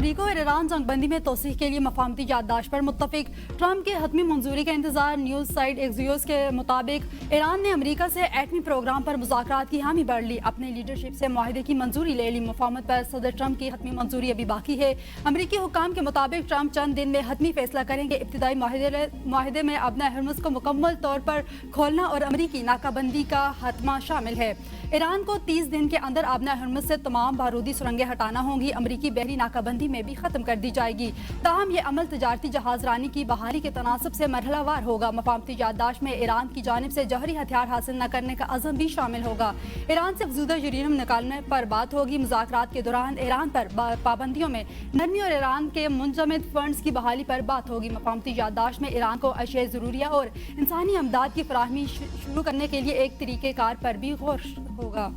अमरीका और ईरान जंग बंदी में तोसीह के लिए मफाहमती याददाश्त पर मुत्तफिक। ट्रंप की हतमी मंजूरी का इंतजार। न्यूज़ साइट एक्सियोस के मुताबिक ईरान ने अमरीका से एटमी प्रोग्राम पर मुज़ाकरात की हामी बढ़ ली, अपने लीडरशिप से माहिदे की मंजूरी ले ली। मुफाहमत पर सदर ट्रंप की हतमी मंजूरी अभी बाकी है। अमरीकी हुक्काम के मुताबिक ट्रंप चंद दिन में हतमी फैसला करेंगे। इब्तिदाई माहिदे में अबना हर्मुज़ को मुकम्मल तौर पर खोलना और अमरीकी नाकाबंदी का हतमा शामिल है। ईरान को 30 दिन के अंदर अबना हर्मुज़ से तमाम बारूदी सुरंगें हटाना होंगी। अमरीकी बहरी नाकाबंदी में भी खत्म कर दी जाएगी। ताहम ये अमल तजारती जहाज रानी की बहाली के तनासब से मरहलावार होगा। मफाहमती याददाश्त में ईरान की जानिब से जौहरी हथियार हासिल न करने का अज़म भी शामिल होगा। ईरान से अफज़ूदा यूरेनियम निकालने पर बात होगी। मुज़ाकरात के दौरान ईरान पर पाबंदियों में नरमी और ईरान के मुंजमद फंड्स की बहाली पर बात होगी। मफाहमती याददाश्त में ईरान को अशिया ज़रूरिया और इंसानी अमदाद की फराहमी शुरू करने के लिए एक तरीक़ेकार पर भी गौर होगा।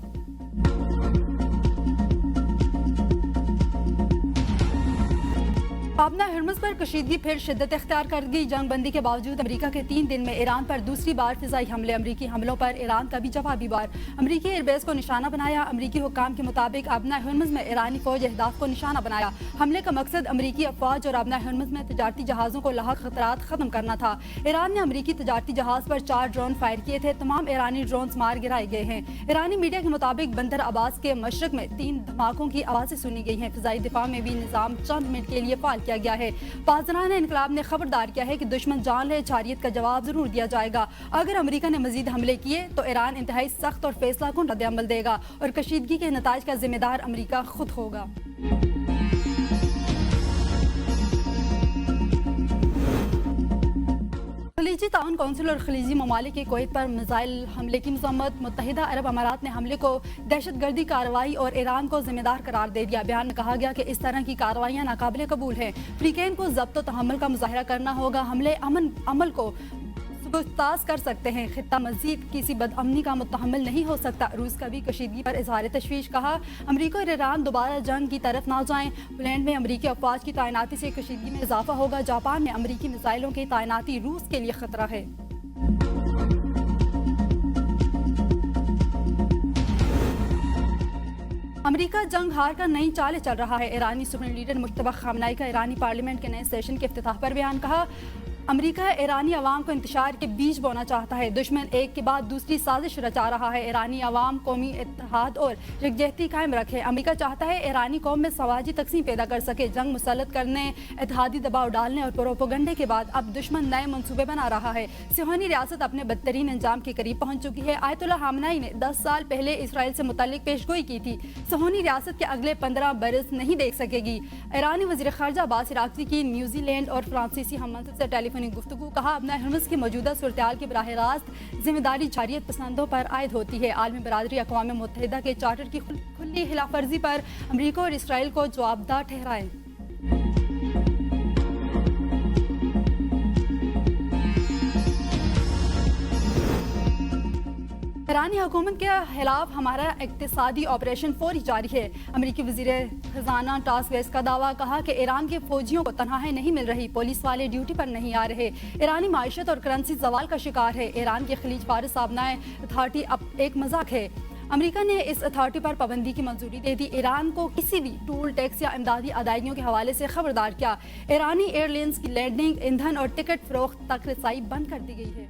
अबना हर्मुज़ पर कशीदगी फिर शिद्दत इख्तियार कर गई। जंग बंदी के बावजूद अमरीका के 3 दिन में ईरान पर दूसरी बार फिजाई हमले। अमरीकी हमलों पर ईरान का भी जवाबी वार। अमरीकी एयरबेस को निशाना बनाया। अमरीकी हुक्काम के मुताबिक अबना हर्मुज़ में ईरानी फौज अहदाफ को निशाना बनाया। हमले का मकसद अमरीकी अफवाज और अबना हर्मुज़ में तजारती जहाज़ों को लाहक खतरात खत्म करना था। ईरान ने अमरीकी तजारती जहाज़ पर 4 ड्रोन फायर किए थे। तमाम ईरानी ड्रोन्स मार गिराए गए हैं। ईरानी मीडिया के मुताबिक बंदर अब्बास के मशरक में 3 धमाकों की आवाज़ें सुनी गई हैं। फिजाई दिफा में भी निज़ाम चंद मिनट के लिए फाल किया गया है। पासदारान इनकलाब ने खबरदार किया है कि दुश्मन जान ले छारियत का जवाब जरूर दिया जाएगा। अगर अमेरिका ने मजीद हमले किए तो ईरान इंतहाई सख्त और फैसला कुन रद्द-ए-अमल देगा और कशीदगी के नताज का जिम्मेदार अमेरिका खुद होगा। खलीजी ताउन कौंसिल और खलीजी ममालिक के कुवैत पर मिसाइल हमले की मज़म्मत। मुत्तहिदा अरब अमारात ने हमले को दहशतगर्दी कार्रवाई और ईरान को जिम्मेदार करार दे दिया। बयान में कहा गया कि इस तरह की कार्रवाइयाँ नाकाबिले कबूल हैं। फ्रीकैन को ज़ब्त व तहम्मुल का मुजाहिरा करना होगा। हमले अमल को सुबहताज कर सकते हैं। खित्ता मजीद किसी बदअमनी का मुतहम्मिल नहीं हो सकता। रूस का भी कशीदगी पर इजहार तशवीश। कहा अमरीका और ईरान दोबारा जंग की तरफ ना जाएं। पोलैंड में अमरीकी अफवाज की तैनाती से कशीदगी में इजाफा होगा। जापान में अमरीकी मिसाइलों की तैनाती रूस के लिए खतरा है। अमरीका जंग हार कर नई चालें चल रहा है। ईरानी सुप्रीम लीडर मुश्तबा खामनाई का ईरानी पार्लियामेंट के नए सेशन के इफ्तिताह पर बयान। कहा अमरीका ईरानी अवाम को इंतशार के बीज बोना चाहता है। दुश्मन एक के बाद दूसरी साजिश रचा रहा है। ईरानी अवाम कौमी इत्तेहाद और यकजहती कायम रखे। अमरीका चाहता है ईरानी कौम में समाजी तकसीम पैदा कर सके। जंग मुसल्लत करने, इत्तेहादी दबाव डालने और प्रोपोगंडे के बाद अब दुश्मन नए मंसूबे बना रहा है। सिहोनी रियासत अपने बदतरीन अंजाम के करीब पहुंच चुकी है। आयतुल्लाह खामनाई ने 10 साल पहले इसराइल से मुतल्लिक पेशगोई की थी। सिहोनी रियासत के अगले 15 बरस नहीं देख सकेगी। ईरानी वज़ीर ख़ारजा अब्बास अराग़ची की न्यूजीलैंड और फ्रांसीसी हममंसब से टेलीफोनिक गुफ्तगू। कहा अबना हर्मुज़ की मौजूदा सूरत-ए-हाल की बराह रास्त जिम्मेदारी छारियत पसंदों पर आयद होती है। आलमी बरादरी अक़वाम मुत्तहिदा के चार्टर की खुली खिलाफवर्जी पर अमरीका और इसराइल को जवाबदार ठहराए। ईरानी हुकूमत के खिलाफ हमारा इक़्तिसादी ऑपरेशन फौरी जारी है। अमरीकी वज़ीर ख़ज़ाना टास्क फोर्स का दावा। कहा कि ईरान के फौजियों को तनख्वाहें नहीं मिल रही, पुलिस वाले ड्यूटी पर नहीं आ रहे। ईरानी माइशत और करेंसी ज़वाल का शिकार है। ईरान के खलीज फारस साबनाए अथॉरिटी अब एक मजाक है। अमेरिका ने इस अथॉरिटी पर पाबंदी की मंजूरी दे दी। ईरान को किसी भी टूल टैक्स या इमदादी अदायगियों के हवाले से खबरदार किया। ईरानी एयरलाइंस की लैंडिंग, ईंधन और टिकट फरोख्त तक रसाई बंद कर दी गई है।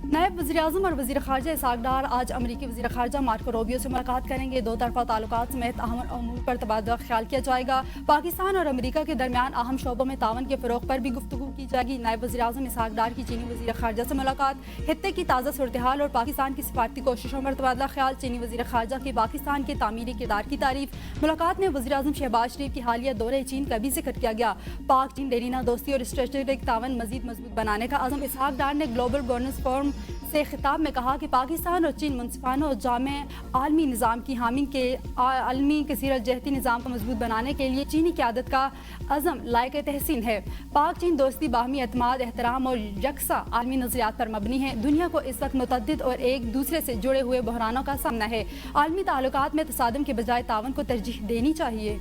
नायब वज़ीर-ए-आज़म और वज़ीर ख़ारजा इसहाक़ डार आज अमरीकी वज़ीर ख़ारजा मार्को रूबियो से मुलाकात करेंगे। दो तरफ़ा ताल्लुकात समेत अहम अमूर पर तबादला ख्याल किया जाएगा। पाकिस्तान और अमरीका के दरमियान अहम शोबों में तावन के फ़रोग़ पर भी गुफ्तगू की जाएगी। नायब वज़ीर-ए-आज़म इसहाक़ डार की चीनी वज़ीर ख़ारजा से मुलाकात, खित्ते की ताज़ा सूरत-ए-हाल और पाकिस्तान की सिफारती कोशिशों पर तबादला ख्याल। चीनी वज़ीर ख़ारजा की पाकिस्तान के तामीरी किरदार की तारीफ। मुलाकात में वज़ीर-ए-आज़म शहबाज शरीफ की हालिया दौरे चीन का भी जिक्र किया गया। पाक चीन देरीना दोस्ती और स्ट्रेटेजिक तावन मज़ीद मजबूत बनाने का अज़म। इसहाक़ डार ने ग्लोबल गवर्नेंस फोरम से खिताब में कहा कि पाकिस्तान और चीन मुनसिफाना और जामे आलमी निज़ाम की हामी के आलमी कसीरत जहती निज़ाम को मजबूत बनाने के लिए चीनी क़यादत का अज़म लायक तहसीन है। पाक चीन दोस्ती बाहमी एतमाद, एहतराम और यकसा आलमी नज़रियात पर मबनी है। दुनिया को इस वक्त मुतअद्दिद और एक दूसरे से जुड़े हुए बहरानों का सामना है। आलमी ताल्लुकात में तसादुम के बजाय तावन को तरजीह देनी चाहिए।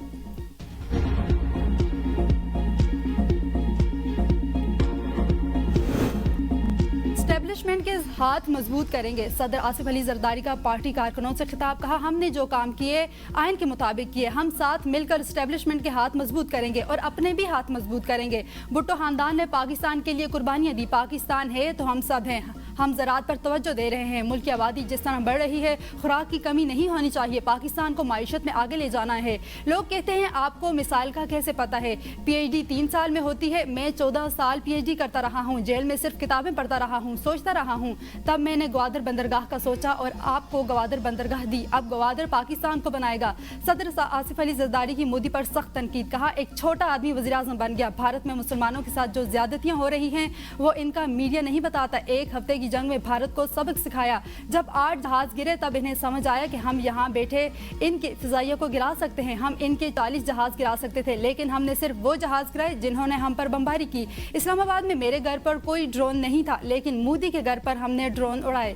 एस्टेब्लिशमेंट के ہاتھ مضبوط کریں گے۔ صدر آصف علی زرداری کا پارٹی کارکنوں سے خطاب، کہا ہم نے جو کام کیے آئین کے مطابق کیے، ہم ساتھ مل کر اسٹیبلشمنٹ کے ہاتھ مضبوط کریں گے اور اپنے بھی ہاتھ مضبوط کریں گے۔ بھٹو خاندان نے پاکستان کے لیے قربانیاں دی، پاکستان ہے تو ہم سب ہیں، ہم زراعت پر توجہ دے رہے ہیں، ملک کی آبادی جس طرح بڑھ رہی ہے خوراک کی کمی نہیں ہونی چاہیے، پاکستان کو معیشت میں آگے لے جانا ہے۔ لوگ کہتے ہیں آپ کو مسائل کا کیسے پتہ ہے، پی ایچ ڈی 3 سال میں ہوتی ہے، میں 14 سال پی ایچ ڈی کرتا رہا ہوں، جیل میں صرف کتابیں پڑھتا رہا ہوں، سوچتا رہا ہوں، تب میں نے گوادر بندرگاہ کا سوچا اور آپ کو گوادر بندرگاہ دی، اب گوادر پاکستان کو بنائے گا۔ صدر آصف علی زرداری کی مودی پر سخت تنقید، کہا ایک چھوٹا آدمی وزیر اعظم بن گیا، بھارت میں مسلمانوں کے ساتھ جو زیادتیاں ہو رہی ہیں وہ ان کا میڈیا نہیں بتاتا، ایک ہفتے کی جنگ میں بھارت کو سبق سکھایا، جب 8 جہاز گرے تب انہیں سمجھ آیا کہ ہم یہاں بیٹھے ان کے فضائیہ کو گرا سکتے ہیں، ہم ان کے 40 جہاز گرا سکتے تھے، لیکن ہم نے صرف وہ جہاز گرائے جنہوں نے ہم پر بمباری کی۔ اسلام آباد میں میرے گھر پر کوئی ڈرون نہیں تھا، لیکن مودی کے گھر پر ہم نے ڈرون اڑائے۔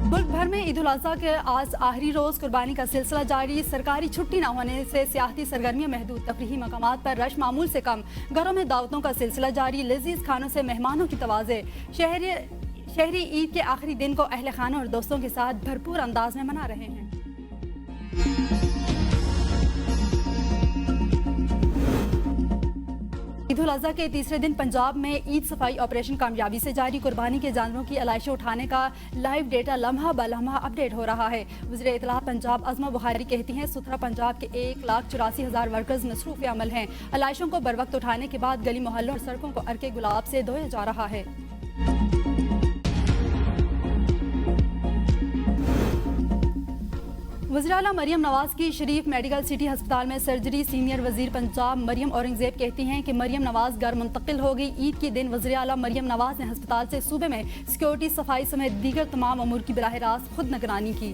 ملک بھر میں عید الاضحیٰ کے آج آخری روز قربانی کا سلسلہ جاری، سرکاری چھٹی نہ ہونے سے سیاحتی سرگرمیاں محدود، تفریحی مقامات پر رش معمول سے کم، گھروں میں دعوتوں کا سلسلہ جاری، لذیذ کھانوں سے مہمانوں کی توازے، شہری عید کے آخری دن کو اہل خانہ اور دوستوں کے ساتھ بھرپور انداز میں منا رہے ہیں۔ عید الاضحیٰ کے تیسرے دن پنجاب میں عید صفائی آپریشن کامیابی سے جاری، قربانی کے جانوروں کی علائشیں اٹھانے کا لائیو ڈیٹا لمحہ بلمحہ اپ ڈیٹ ہو رہا ہے۔ وزیر اطلاعات پنجاب عظمہ بخاری کہتی ہیں ستھرا پنجاب کے 1,84,000 ورکرز مصروف عمل ہیں، علائشوں کو بروقت اٹھانے کے بعد گلی محلوں اور سڑکوں کو عرق گلاب سے دھویا جا رہا ہے۔ وزیراعلیٰ مریم نواز کی شریف میڈیکل سٹی ہسپتال میں سرجری، سینئر وزیر پنجاب مریم اورنگزیب کہتی ہیں کہ مریم نواز گھر منتقل ہو گئی۔ عید کے دن وزیراعلیٰ مریم نواز نے ہسپتال سے صوبے میں سیکورٹی، صفائی سمیت دیگر تمام امور کی براہ راست خود نگرانی کی۔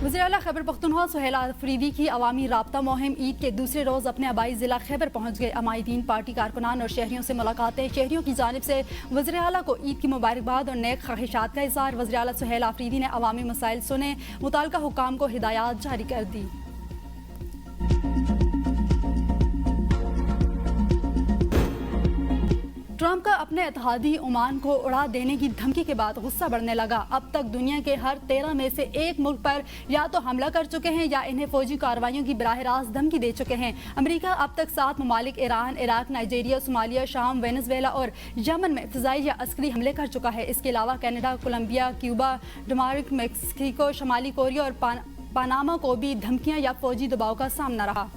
وزیراعلیٰ خیبر پختونخوا سہیل آفریدی کی عوامی رابطہ مہم عید کے دوسرے روز اپنے آبائی ضلع خیبر پہنچ گئے، عمائدین، پارٹی کارکنان اور شہریوں سے ملاقاتیں، شہریوں کی جانب سے وزیراعلیٰ کو عید کی مبارکباد اور نیک خواہشات کا اظہار۔ وزیراعلیٰ سہیل آفریدی نے عوامی مسائل سنے، متعلقہ حکام کو ہدایات جاری کر دی۔ ٹرمپ کا اپنے اتحادی عمان کو اڑا دینے کی دھمکی کے بعد غصہ بڑھنے لگا، اب تک دنیا کے ہر 13 میں سے ایک ملک پر یا تو حملہ کر چکے ہیں یا انہیں فوجی کارروائیوں کی براہ راست دھمکی دے چکے ہیں۔ امریکہ اب تک 7 ممالک ایران، عراق، نائجیریا، صومالیہ، شام، وینزویلا اور یمن میں فضائی یا عسکری حملے کر چکا ہے۔ اس کے علاوہ Canada, Colombia, Cuba, Denmark, Mexico, شمالی کوریا اور پاناما کو بھی دھمکیاں یا فوجی دباؤ کا سامنا رہا۔